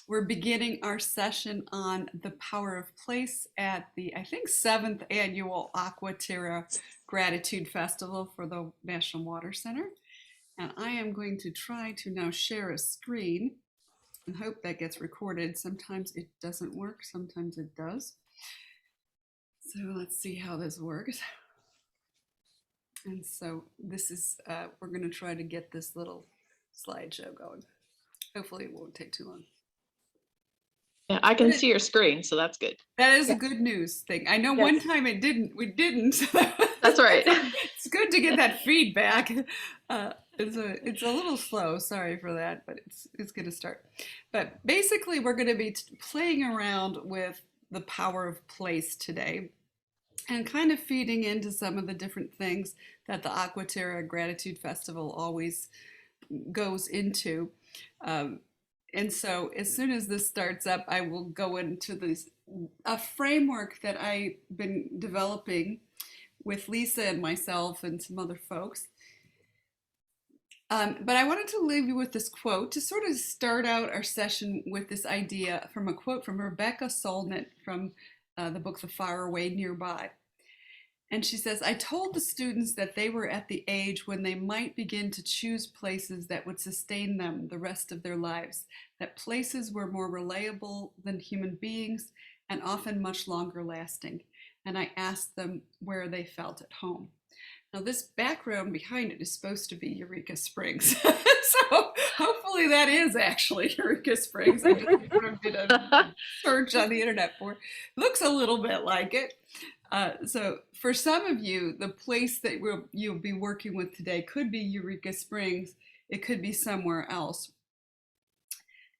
We're beginning our session on the power of place at the, I think, seventh annual Aqua Terra Gratitude Festival for the National Water Center. And I am going to try to now share a screen and hope that gets recorded. Sometimes it doesn't work, sometimes it does. So let's see how this works. And so this is, we're going to try to get this little slideshow going. Hopefully it won't take too long. Yeah, I can see your screen, so that's good. That is a good news thing. I know one time we didn't. That's right. It's good to get that feedback. It's a little slow, sorry for that, but it's going to start. But basically we're going to be playing around with the power of place today and kind of feeding into some of the different things that the Aqua Terra Gratitude Festival always goes into. And so as soon as this starts up, I will go into a framework that I've been developing with Lisa and myself and some other folks. But I wanted to leave you with this quote to sort of start out our session with this idea from a quote from Rebecca Solnit from the book The Far Away Nearby. And she says, I told the students that they were at the age when they might begin to choose places that would sustain them the rest of their lives, that places were more reliable than human beings and often much longer lasting. And I asked them where they felt at home. Now this background behind it is supposed to be Eureka Springs. So hopefully that is actually Eureka Springs. I just sort of did a search on the internet for it. Looks a little bit like it. So for some of you, the place that you'll be working with today could be Eureka Springs. It could be somewhere else.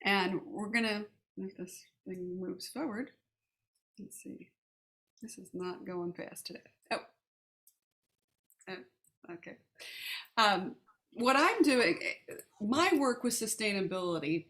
And we're gonna, if this thing moves forward, let's see. This is not going fast today. Okay. What I'm doing, my work with sustainability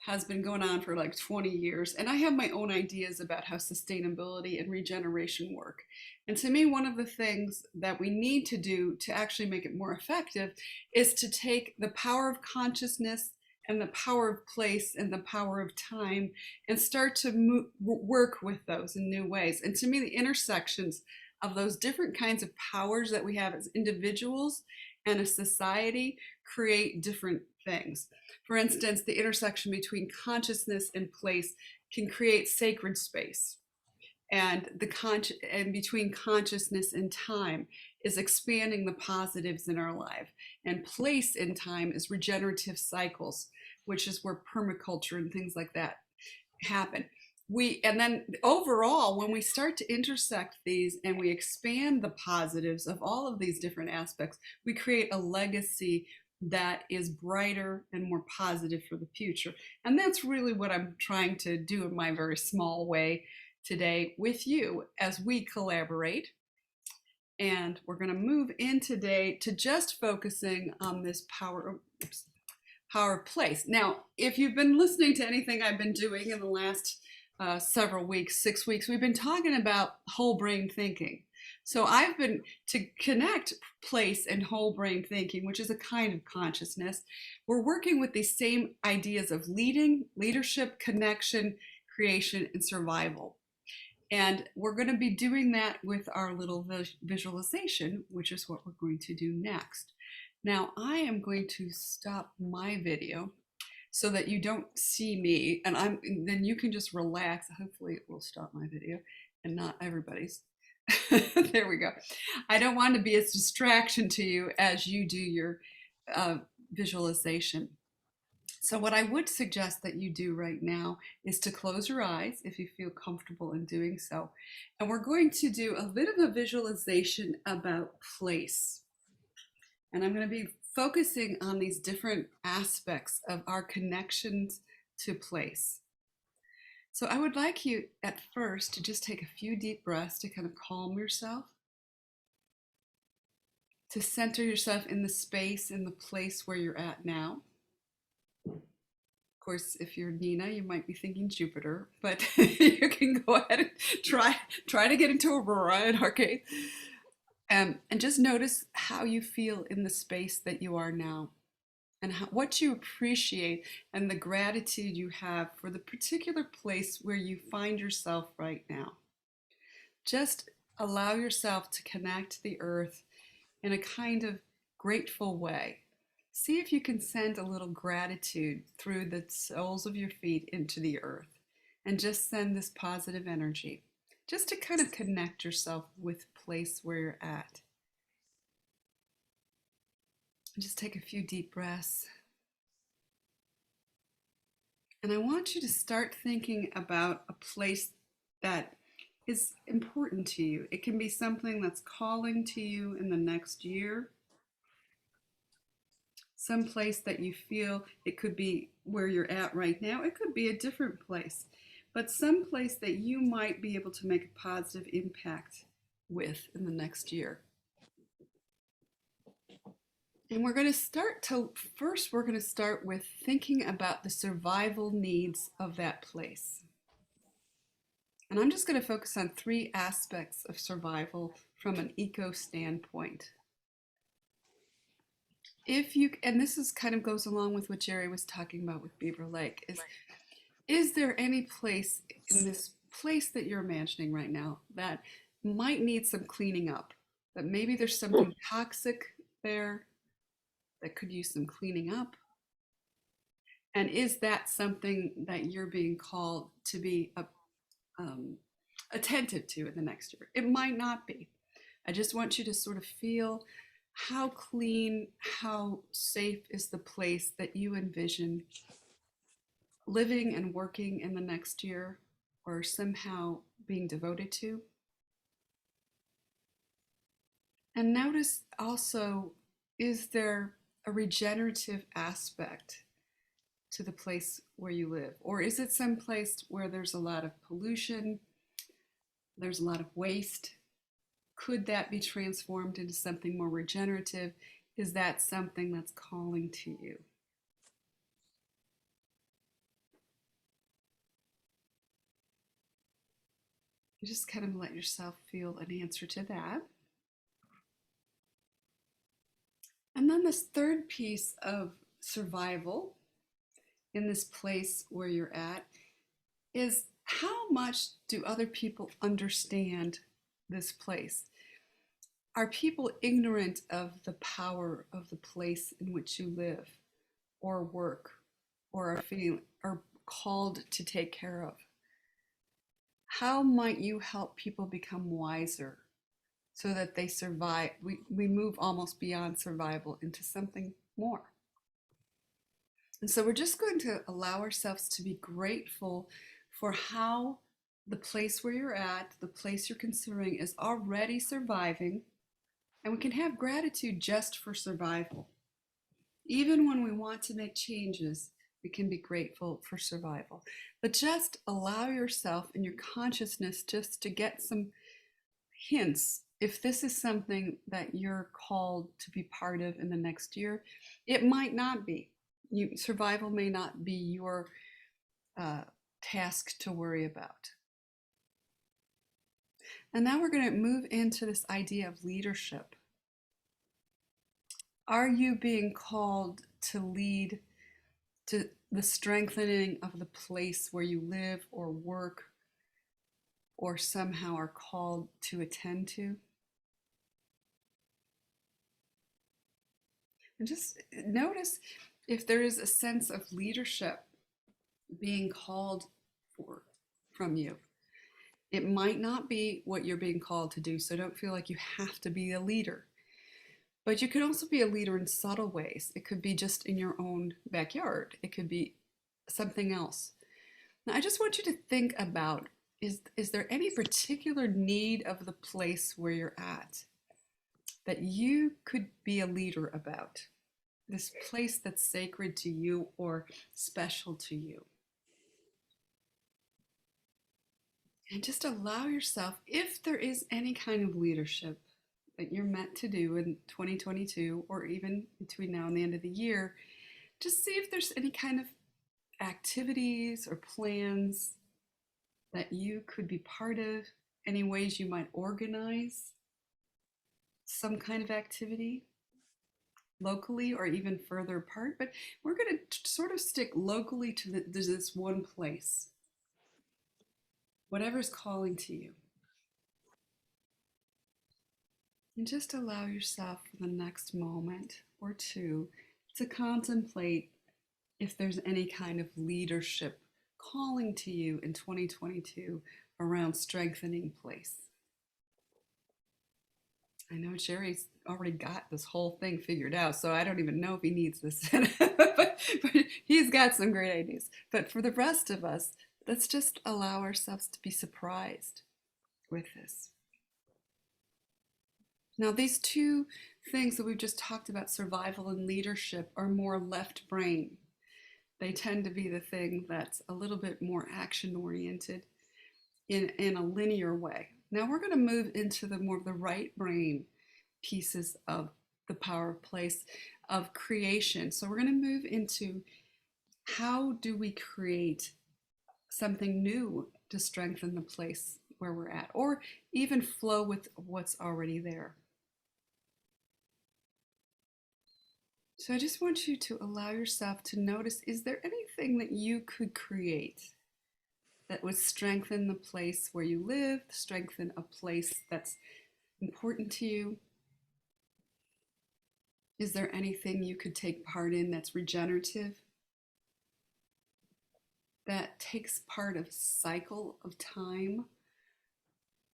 has been going on for like 20 years, and I have my own ideas about how sustainability and regeneration work. And to me, one of the things that we need to do to actually make it more effective is to take the power of consciousness and the power of place and the power of time and start to work with those in new ways. And to me, the intersections of those different kinds of powers that we have as individuals and a society create different things. For instance, the intersection between consciousness and place can create sacred space. And between consciousness and time is expanding the positives in our life. And place in time is regenerative cycles, which is where permaculture and things like that happen. And then overall, when we start to intersect these and we expand the positives of all of these different aspects, we create a legacy that is brighter and more positive for the future. And that's really what I'm trying to do in my very small way today with you as we collaborate. And we're going to move in today to just focusing on this power of place. Now, if you've been listening to anything I've been doing in the last several weeks, 6 weeks, we've been talking about whole brain thinking. So I've been to connect place and whole brain thinking, which is a kind of consciousness. We're working with these same ideas of leadership, connection, creation, and survival. And we're going to be doing that with our little visualization, which is what we're going to do next. Now I am going to stop my video so that you don't see me, and then you can just relax. Hopefully it will stop my video and not everybody's. There we go. I don't want to be a distraction to you as you do your visualization. So what I would suggest that you do right now is to close your eyes if you feel comfortable in doing so. And we're going to do a bit of a visualization about place. And I'm going to be focusing on these different aspects of our connections to place. So I would like you at first to just take a few deep breaths to kind of calm yourself, to center yourself in the space, in the place where you're at now. Of course, if you're Nina, you might be thinking Jupiter, but you can go ahead and try to get into Aurora in our case. And just notice how you feel in the space that you are now. and what you appreciate and the gratitude you have for the particular place where you find yourself right now. Just allow yourself to connect to the earth in a kind of grateful way. See if you can send a little gratitude through the soles of your feet into the earth and just send this positive energy just to kind of connect yourself with the place where you're at. Just take a few deep breaths. And I want you to start thinking about a place that is important to you. It can be something that's calling to you in the next year, some place that you feel. It could be where you're at right now. It could be a different place, but some place that you might be able to make a positive impact with in the next year. And we're going to start with thinking about the survival needs of that place. And I'm just going to focus on 3 aspects of survival from an eco standpoint. And this is kind of goes along with what Jerry was talking about with Beaver Lake, is there any place in this place that you're imagining right now that might need some cleaning up? That maybe there's something toxic there that could use some cleaning up? And is that something that you're being called to be attentive to in the next year? It might not be. I just want you to sort of feel how clean, how safe is the place that you envision living and working in the next year, or somehow being devoted to. And notice also, is there a regenerative aspect to the place where you live? Or is it some place where there's a lot of pollution, there's a lot of waste? Could that be transformed into something more regenerative? Is that something that's calling to you? You just kind of let yourself feel an answer to that. And then this third piece of survival in this place where you're at is, how much do other people understand this place? Are people ignorant of the power of the place in which you live or work or are called to take care of? How might you help people become wiser so that they survive? We move almost beyond survival into something more. And so we're just going to allow ourselves to be grateful for how the place where you're at, the place you're considering, is already surviving. And we can have gratitude just for survival. Even when we want to make changes, we can be grateful for survival. But just allow yourself in your consciousness just to get some hints. If this is something that you're called to be part of in the next year, it might not be. Survival may not be your task to worry about. And now we're going to move into this idea of leadership. Are you being called to lead to the strengthening of the place where you live or work, or somehow are called to attend to? And just notice if there is a sense of leadership being called for from you. It might not be what you're being called to do, so don't feel like you have to be a leader. But you can also be a leader in subtle ways. It could be just in your own backyard. It could be something else. Now, I just want you to think about, is there any particular need of the place where you're at that you could be a leader about? This place that's sacred to you or special to you. And just allow yourself, if there is any kind of leadership that you're meant to do in 2022, or even between now and the end of the year, just see if there's any kind of activities or plans that you could be part of, any ways you might organize some kind of activity. locally or even further apart, but we're going to sort of stick locally to this one place, whatever's calling to you. And just allow yourself for the next moment or two to contemplate if there's any kind of leadership calling to you in 2022 around strengthening place. I know Jerry's already got this whole thing figured out, so I don't even know if he needs this, but he's got some great ideas. But for the rest of us, let's just allow ourselves to be surprised with this. Now, these two things that we've just talked about, survival and leadership, are more left brain. They tend to be the thing that's a little bit more action oriented in a linear way. Now we're going to move into the more of the right brain pieces of the power of place of creation. So we're going to move into how do we create something new to strengthen the place where we're at, or even flow with what's already there. So I just want you to allow yourself to notice, is there anything that you could create that would strengthen the place where you live, strengthen a place that's important to you? Is there anything you could take part in that's regenerative, that takes part of a cycle of time?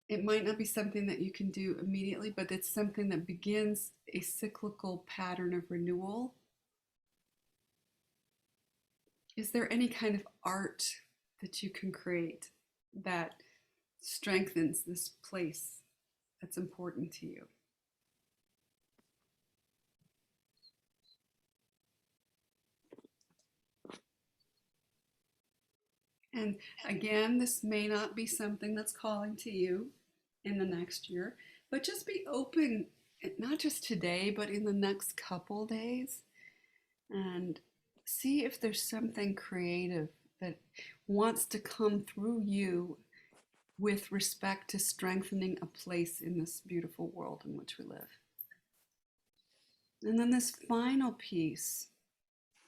It might not be something that you can do immediately, but it's something that begins a cyclical pattern of renewal. Is there any kind of art that you can create that strengthens this place that's important to you? And again, this may not be something that's calling to you in the next year, but just be open, not just today, but in the next couple days, and see if there's something creative that wants to come through you with respect to strengthening a place in this beautiful world in which we live. And then this final piece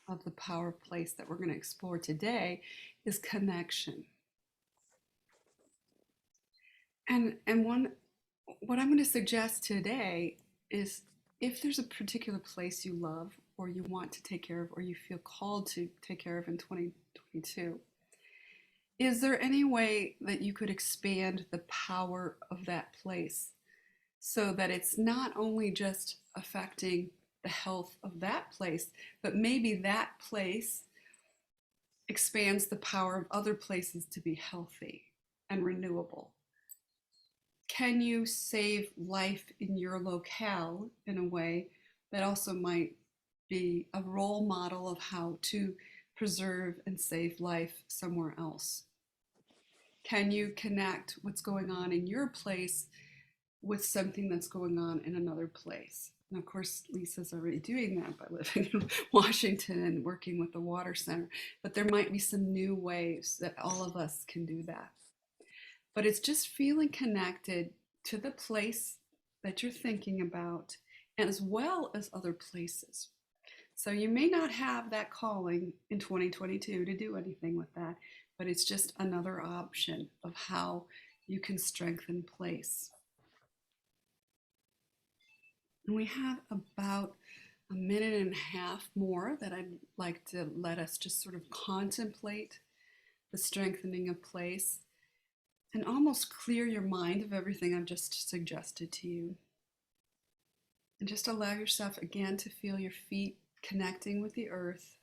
of the power of place that we're going to explore today is connection. And what I'm going to suggest today is, if there's a particular place you love or you want to take care of or you feel called to take care of in 2022, is there any way that you could expand the power of that place so that it's not only just affecting the health of that place, but maybe that place expands the power of other places to be healthy and renewable? Can you save life in your locale in a way that also might be a role model of how to preserve and save life somewhere else? Can you connect what's going on in your place with something that's going on in another place? And of course, Lisa's already doing that by living in Washington and working with the Water Center. But there might be some new ways that all of us can do that. But it's just feeling connected to the place that you're thinking about, as well as other places. So you may not have that calling in 2022 to do anything with that, but it's just another option of how you can strengthen place. And we have about a minute and a half more that I'd like to let us just sort of contemplate the strengthening of place and almost clear your mind of everything I've just suggested to you. And just allow yourself again to feel your feet connecting with the earth.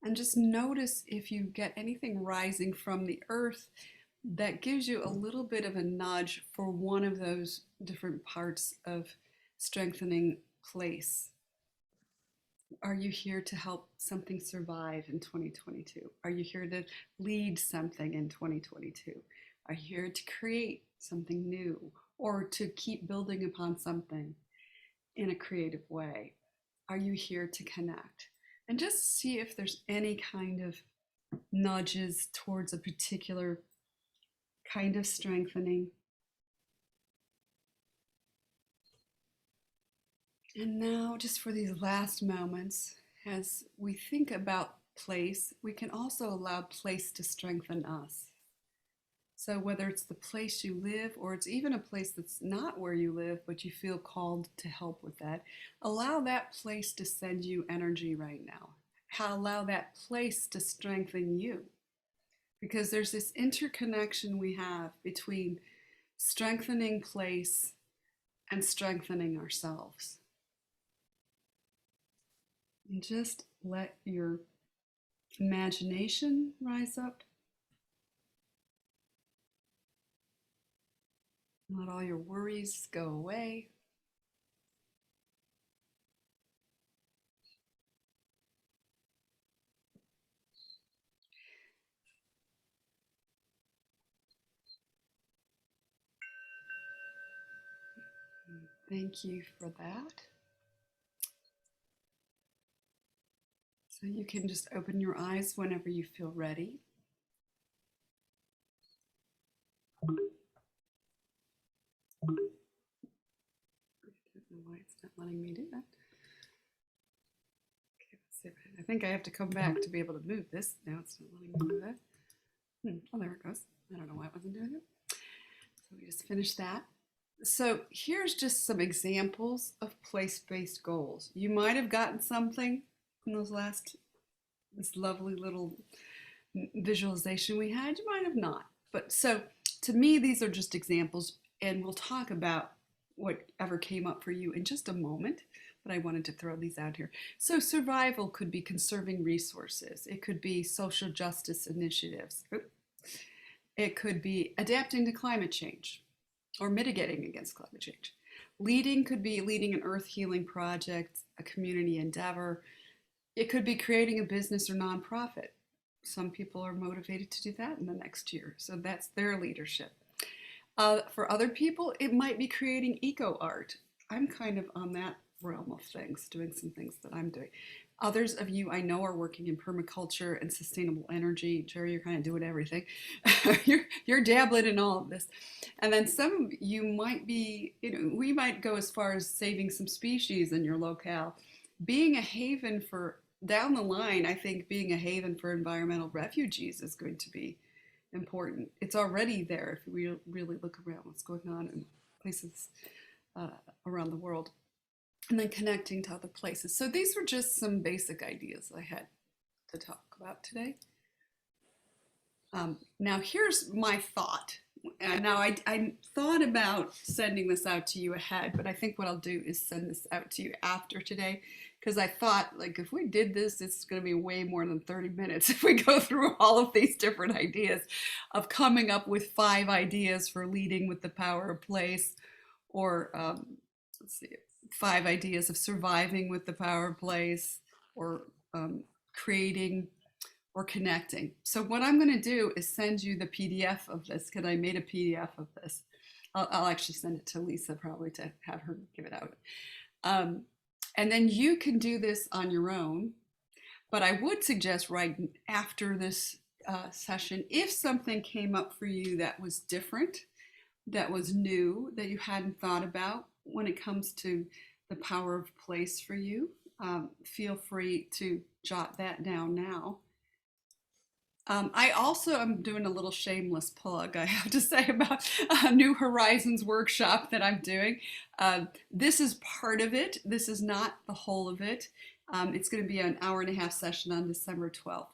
And just notice if you get anything rising from the earth that gives you a little bit of a nudge for one of those different parts of strengthening place. Are you here to help something survive in 2022? Are you here to lead something in 2022? Are you here to create something new or to keep building upon something in a creative way? Are you here to connect? And just see if there's any kind of nudges towards a particular kind of strengthening. And now, just for these last moments, as we think about place, we can also allow place to strengthen us. So, whether it's the place you live or it's even a place that's not where you live, but you feel called to help with that, allow that place to send you energy right now. Allow that place to strengthen you. Because there's this interconnection we have between strengthening place and strengthening ourselves. And just let your imagination rise up. Let all your worries go away. Thank you for that. So you can just open your eyes whenever you feel ready. I don't know why it's not letting me do that. Okay, let's see. I think I have to come back to be able to move this. Now it's not letting me do that. Oh, there it goes. I don't know why it wasn't doing it. So we just finished that. So here's just some examples of place-based goals. You might have gotten something in this lovely little visualization we had. You might have not. But so to me, these are just examples, and we'll talk about whatever came up for you in just a moment. But I wanted to throw these out here. So survival could be conserving resources. It could be social justice initiatives. It could be adapting to climate change or mitigating against climate change. Leading could be leading an earth healing project, a community endeavor. It could be creating a business or nonprofit. Some people are motivated to do that in the next year, so that's their leadership. For other people, it might be creating eco art. I'm kind of on that realm of things, doing some things that I'm doing. Others of you I know are working in permaculture and sustainable energy. Jerry, you're kind of doing everything. you're dabbling in all of this. And then some of you might be, we might go as far as saving some species in your locale. Being a haven for, down the line, I think being a haven for environmental refugees is going to be important. It's already there if we really look around what's going on in places around the world. And then connecting to other places. So these were just some basic ideas I had to talk about today. Now here's my thought. Now I thought about sending this out to you ahead, but I think what I'll do is send this out to you after today, because I thought, like, if we did this, it's going to be way more than 30 minutes if we go through all of these different ideas of coming up with 5 ideas for leading with the power of place, or let's see, 5 ideas of surviving with the power of place, or creating or connecting. So what I'm going to do is send you the PDF of this, because I made a PDF of this. I'll actually send it to Lisa probably to have her give it out. And then you can do this on your own. But I would suggest right after this session, if something came up for you that was different, that was new, that you hadn't thought about when it comes to the power of place for you, feel free to jot that down now. I also am doing a little shameless plug, I have to say, about a New Horizons workshop that I'm doing. This is part of it. This is not the whole of it. It's going to be an hour-and-a-half session on December 12th.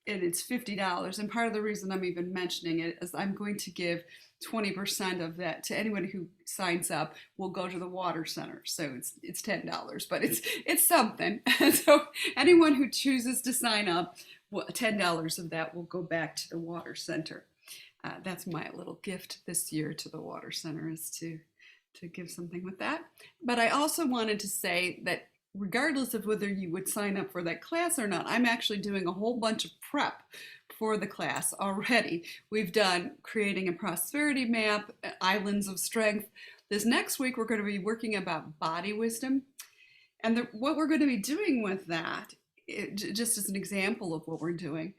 And it's $50. And part of the reason I'm even mentioning it is I'm going to give 20% of that to anyone who signs up. Will go to the water center. So it's $10, but it's something. So anyone who chooses to sign up, $10 of that will go back to the water center. That's my little gift this year to the water center, is to give something with that. But I also wanted to say that regardless of whether you would sign up for that class or not, I'm actually doing a whole bunch of prep for the class already. We've done creating a prosperity map, islands of strength. This next week, we're going to be working about body wisdom. And what we're going to be doing with that, just as an example of what we're doing,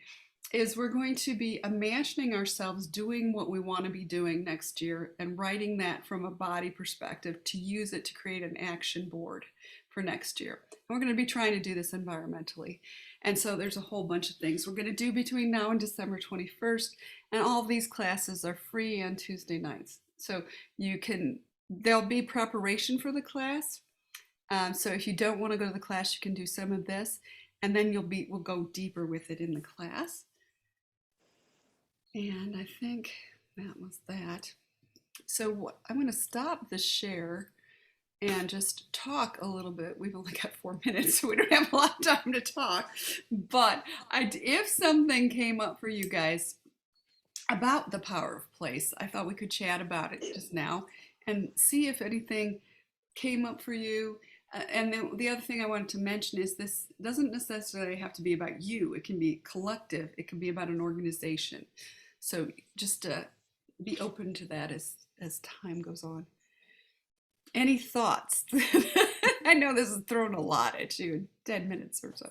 is we're going to be imagining ourselves doing what we want to be doing next year and writing that from a body perspective to use it to create an action board for next year. And we're going to be trying to do this environmentally. And so there's a whole bunch of things we're going to do between now and December 21st. And all of these classes are free on Tuesday nights. So there'll be preparation for the class. So if you don't want to go to the class, you can do some of this, and then we'll go deeper with it in the class. And I think that was that. So I'm going to stop the share and just talk a little bit. We've only got 4 minutes, so we don't have a lot of time to talk. But if something came up for you guys about the power of place, I thought we could chat about it just now and see if anything came up for you. And then the other thing I wanted to mention is this doesn't necessarily have to be about you. It can be collective. It can be about an organization. So just be open to that as time goes on. Any thoughts? I know this is thrown a lot at you in 10 minutes or so.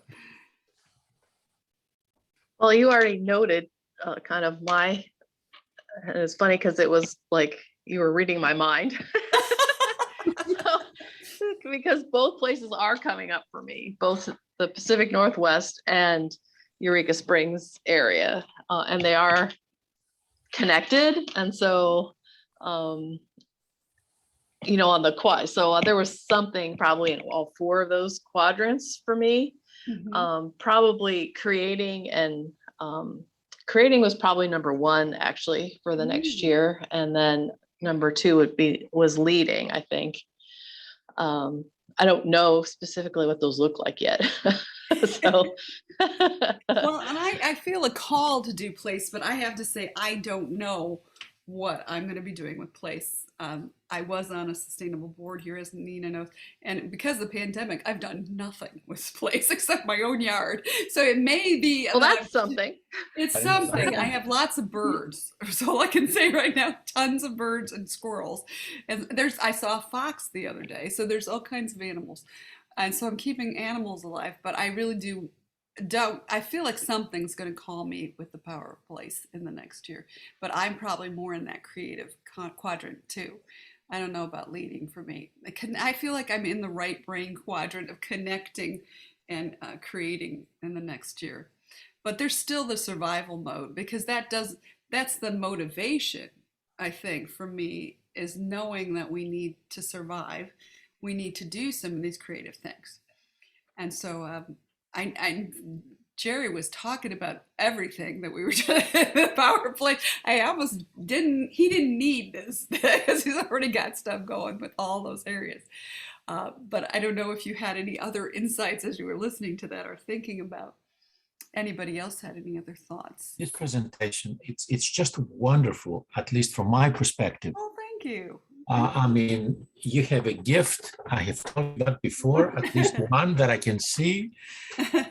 Well, you already noted kind of and it's funny because it was like you were reading my mind. Because both places are coming up for me, both the Pacific Northwest and Eureka Springs area, and they are connected. And so, on the quad, so there was something probably in all 4 of those quadrants for me. Mm-hmm. Probably creating was probably number 1 actually for the next year, and then number 2 was leading, I think. I don't know specifically what those look like yet. So well, and I feel a call to do place, but I have to say I don't know what I'm going to be doing with place. I was on a sustainable board here, as Nina knows, and because of the pandemic, I've done nothing with place except my own yard. So it may be. Well, that's something. It's something. I have lots of birds. That's all I can say right now. Tons of birds and squirrels. And I saw a fox the other day. So there's all kinds of animals. And so I'm keeping animals alive, but I really don't. I feel like something's going to call me with the power of place in the next year, but I'm probably more in that creative quadrant too. I don't know about leading for me. I feel like I'm in the right brain quadrant of connecting and creating in the next year. But there's still the survival mode, because that's the motivation, I think, for me, is knowing that we need to survive. We need to do some of these creative things. And so Jerry was talking about everything that we were doing the power play. He didn't need this because he's already got stuff going with all those areas. But I don't know if you had any other insights as you were listening to that or thinking about. Anybody else had any other thoughts? This presentation, it's just wonderful, at least from my perspective. Oh, thank you. I mean, you have a gift. I have talked about before, at least one that I can see.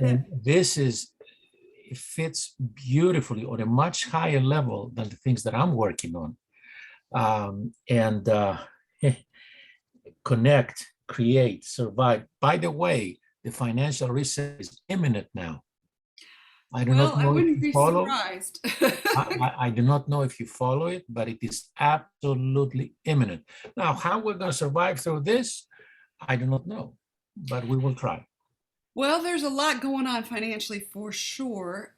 And it fits beautifully on a much higher level than the things that I'm working on. Connect, create, survive. By the way, the financial reset is imminent now. I do not know if you follow. I do not know if you follow it, but it is absolutely imminent. Now, how we're going to survive through this, I do not know, but we will try. Well, there's a lot going on financially for sure.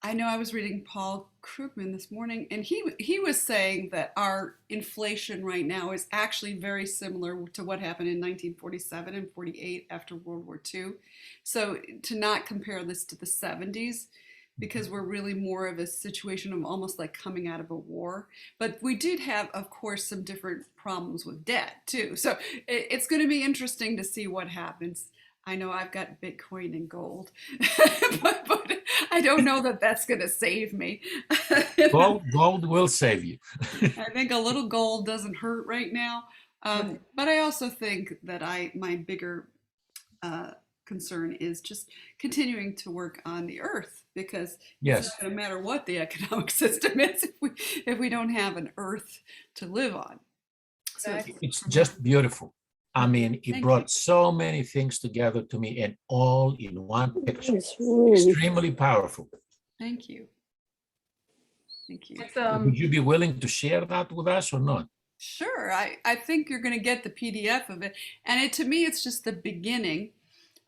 I know I was reading Paul Krugman this morning, and he was saying that our inflation right now is actually very similar to what happened in 1947 and 48 after World War II. So to not compare this to the 70s, because we're really more of a situation of almost like coming out of a war. But we did have, of course, some different problems with debt too. So it's going to be interesting to see what happens. I know I've got Bitcoin and gold, but I don't know that that's going to save me. Gold will save you. I think a little gold doesn't hurt right now. But I also think that my bigger concern is just continuing to work on the earth, because yes, it's not going to matter what the economic system is if we don't have an earth to live on. So it's just beautiful. I mean, it brought so many things together to me, and all in one picture. Extremely powerful. Thank you. Thank you. Would you be willing to share that with us or not? Sure. I think you're going to get the PDF of it. And to me, it's just the beginning.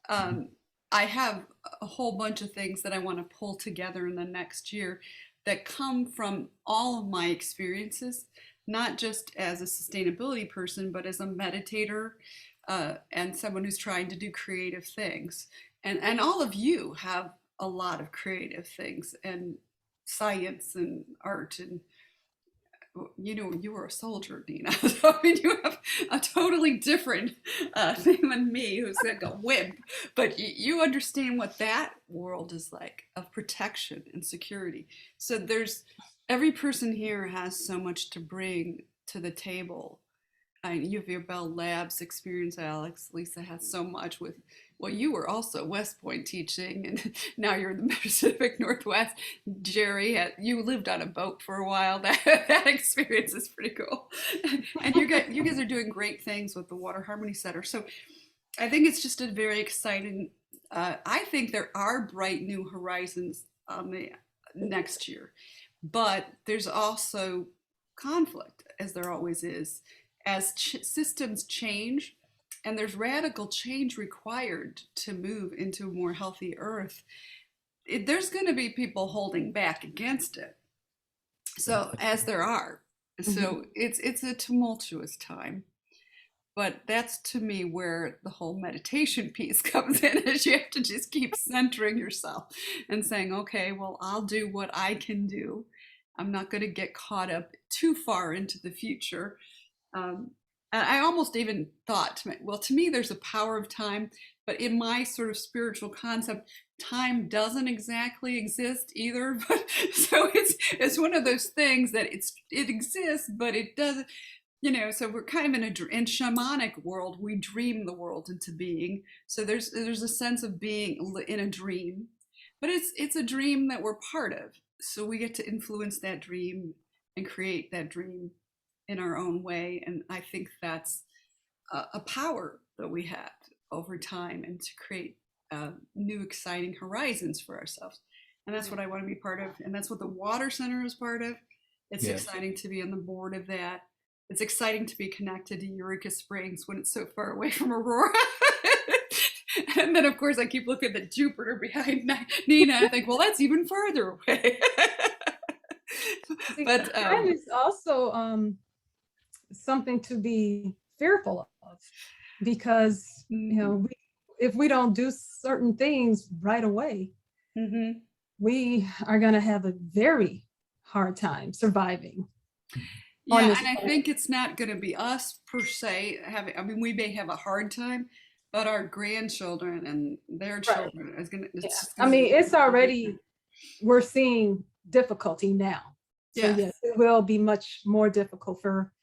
Um, I have a whole bunch of things that I want to pull together in the next year that come from all of my experiences, not just as a sustainability person, but as a meditator and someone who's trying to do creative things. And all of you have a lot of creative things and science and art and you were a soldier, Dina. So I mean, you have a totally different thing than me, who's like a wimp. But you understand what that world is like of protection and security. So every person here has so much to bring to the table. You have your Bell Labs experience, Alex. Lisa has so much with, well, you were also West Point teaching, and now you're in the Pacific Northwest. Jerry, you lived on a boat for a while. That experience is pretty cool. And you guys are doing great things with the Water Harmony Center. So I think it's just a very exciting, I think there are bright new horizons on the next year, but there's also conflict, as there always is. As systems change and there's radical change required to move into a more healthy earth, there's going to be people holding back against it. So as there are. So it's a tumultuous time. But that's to me where the whole meditation piece comes in, is you have to just keep centering yourself and saying, okay, well, I'll do what I can do. I'm not going to get caught up too far into the future. And I almost even thought, well, to me, there's a power of time, but in my sort of spiritual concept, time doesn't exactly exist either. But so it's one of those things that it exists, but it doesn't. So we're kind of in shamanic world. We dream the world into being. So there's a sense of being in a dream, but it's a dream that we're part of. So we get to influence that dream and create that dream in our own way. And I think that's a power that we have over time, and to create new exciting horizons for ourselves. And that's what I want to be part of. And that's what the Water Center is part of. It's exciting to be on the board of that. It's exciting to be connected to Eureka Springs when it's so far away from Aurora. And then, of course, I keep looking at Jupiter behind Nina. I think, well, that's even farther away. But time is also something to be fearful of, because if we don't do certain things right away, we are going to have a very hard time surviving. Yeah, and I think it's not going to be us per se having. I mean, we may have a hard time, but our grandchildren and their children is going to. I mean, it's already, we're seeing difficulty now. So yes, it will be much more difficult for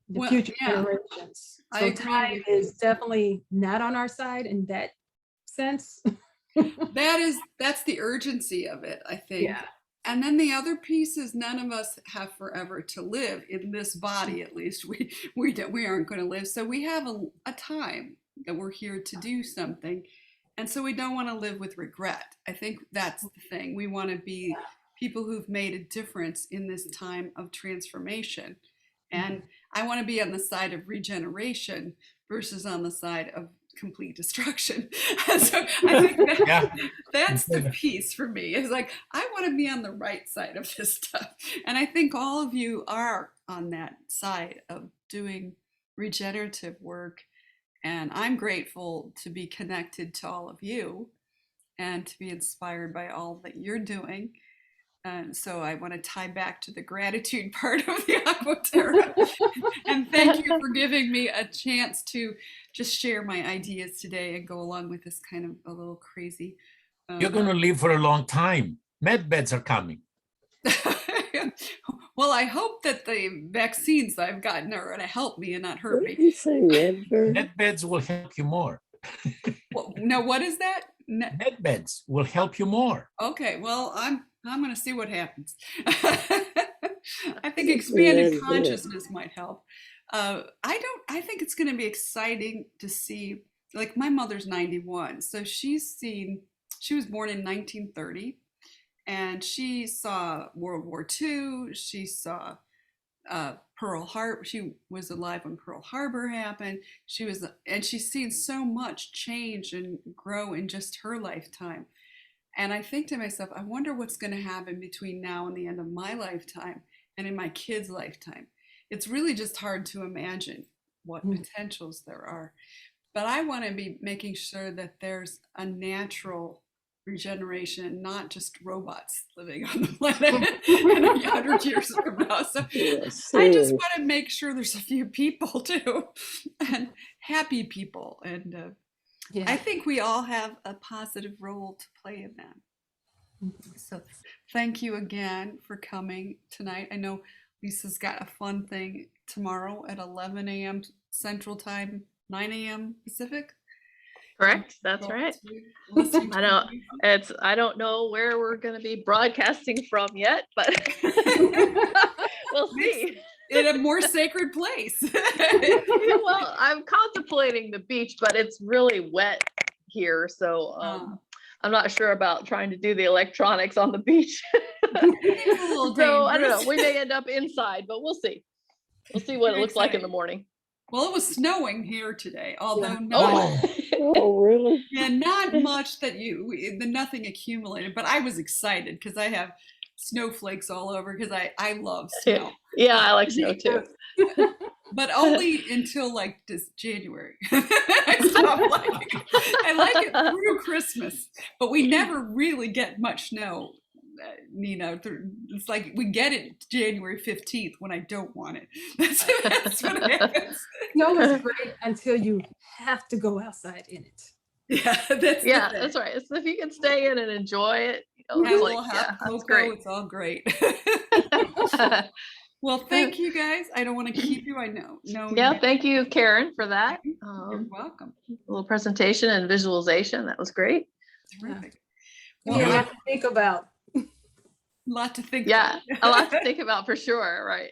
the future generations. So time is definitely not on our side in that sense. That's the urgency of it, I think. Yeah. And then the other piece is, none of us have forever to live in this body. At least we aren't going to live. So we have a time that we're here to do something, and so we don't want to live with regret. I think that's the thing. We want to be people who've made a difference in this time of transformation. And I want to be on the side of regeneration versus on the side of complete destruction. So I think that's the piece for me. Is like, I want to be on the right side of this stuff. And I think all of you are on that side of doing regenerative work. And I'm grateful to be connected to all of you and to be inspired by all that you're doing. And so I want to tie back to the gratitude part of the Aqua Terra. And thank you for giving me a chance to just share my ideas today and go along with this kind of a little crazy. You're going to live for a long time. Med beds are coming. Well, I hope that the vaccines I've gotten are going to help me and not hurt me. Med beds will help you more. Now, what is that? Med beds will help you more. Okay, well, I'm going to see what happens. I think expanded consciousness might help. I think it's going to be exciting to see, like, my mother's 91. So she was born in 1930, and she saw World War II. She saw Pearl Harbor. She was alive when Pearl Harbor happened. And she's seen so much change and grow in just her lifetime. And I think to myself, I wonder what's going to happen between now and the end of my lifetime and in my kids' lifetime. It's really just hard to imagine what potentials there are. But I want to be making sure that there's a natural regeneration, not just robots living on the planet in 100 years from now. So Yes, I just want to make sure there's a few people too, and happy people. And I think we all have a positive role to play in that. So thank you again for coming tonight. I know Lisa's got a fun thing tomorrow at 11 a.m. Central Time, 9 a.m. Pacific. Correct. That's right. I don't know where we're going to be broadcasting from yet, but we'll see. In a more sacred place. Well, I'm contemplating the beach, but it's really wet here, so I'm not sure about trying to do the electronics on the beach. So I don't know. We may end up inside, but we'll see. We'll see what it looks like in the morning. Well, it was snowing here today, although oh, really? Yeah, not much nothing accumulated, but I was excited because I have snowflakes all over because I love snow. Yeah, I like snow too. But only until like this January. I stopped liking it. I like it through Christmas, but we never really get much snow. It's like we get it January 15th when I don't want it. That's what happens. Snow is great until you have to go outside in it. Yeah, that's right. So if you can stay in and enjoy it, that's great. It's all great. Well, thank you guys. I don't want to keep you. I know. Thank you, Karen, for that. You're welcome. Little presentation and visualization. That was great. Terrific. Well, a lot to think about. A lot to think about. A lot to think about for sure, right?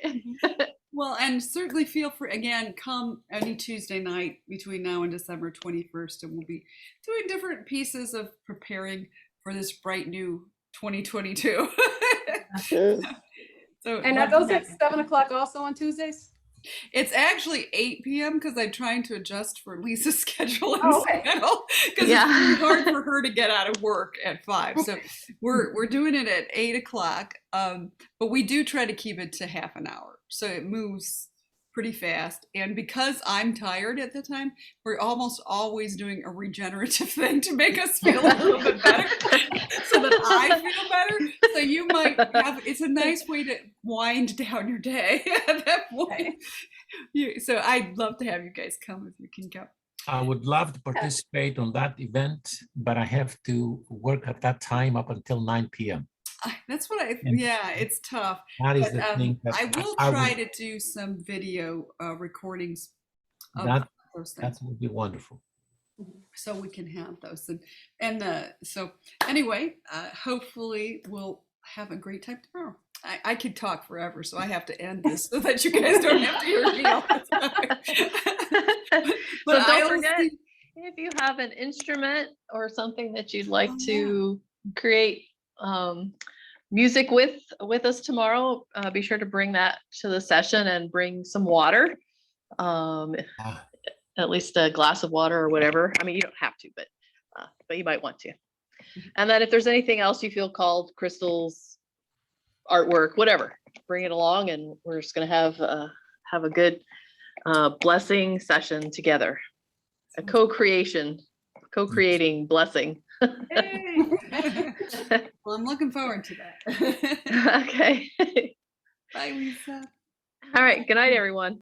Well, and certainly feel free, again, come any Tuesday night between now and December 21st, and we'll be doing different pieces of preparing for this bright new 2022. And are those at 7 o'clock also on Tuesdays? It's actually 8 p.m. because I'm trying to adjust for Lisa's schedule and schedule because it's really hard for her to get out of work at 5. So we're doing it at 8 o'clock, but we do try to keep it to half an hour. So it moves pretty fast. And because I'm tired at the time, we're almost always doing a regenerative thing to make us feel a little bit better so that I feel better. So you might it's a nice way to wind down your day at that point. So I'd love to have you guys come if you can go. I would love to participate on that event, but I have to work at that time up until 9 p.m. That's what it's tough. That is the thing. I will try to do some video recordings of those things. That would be wonderful. So we can have those. So anyway, hopefully we'll have a great time tomorrow. I could talk forever, so I have to end this so that you guys don't have to hear me all the time. But don't forget, if you have an instrument or something that you'd like to create music with us tomorrow, be sure to bring that to the session and bring some water, at least a glass of water or whatever. I mean, you don't have to, but you might want to. And then if there's anything else you feel called, crystals, artwork, whatever, bring it along, and we're just going to have a good blessing session together, a co-creating blessing. Hey. Well, I'm looking forward to that. Okay. Bye, Lisa. All right. Good night, everyone.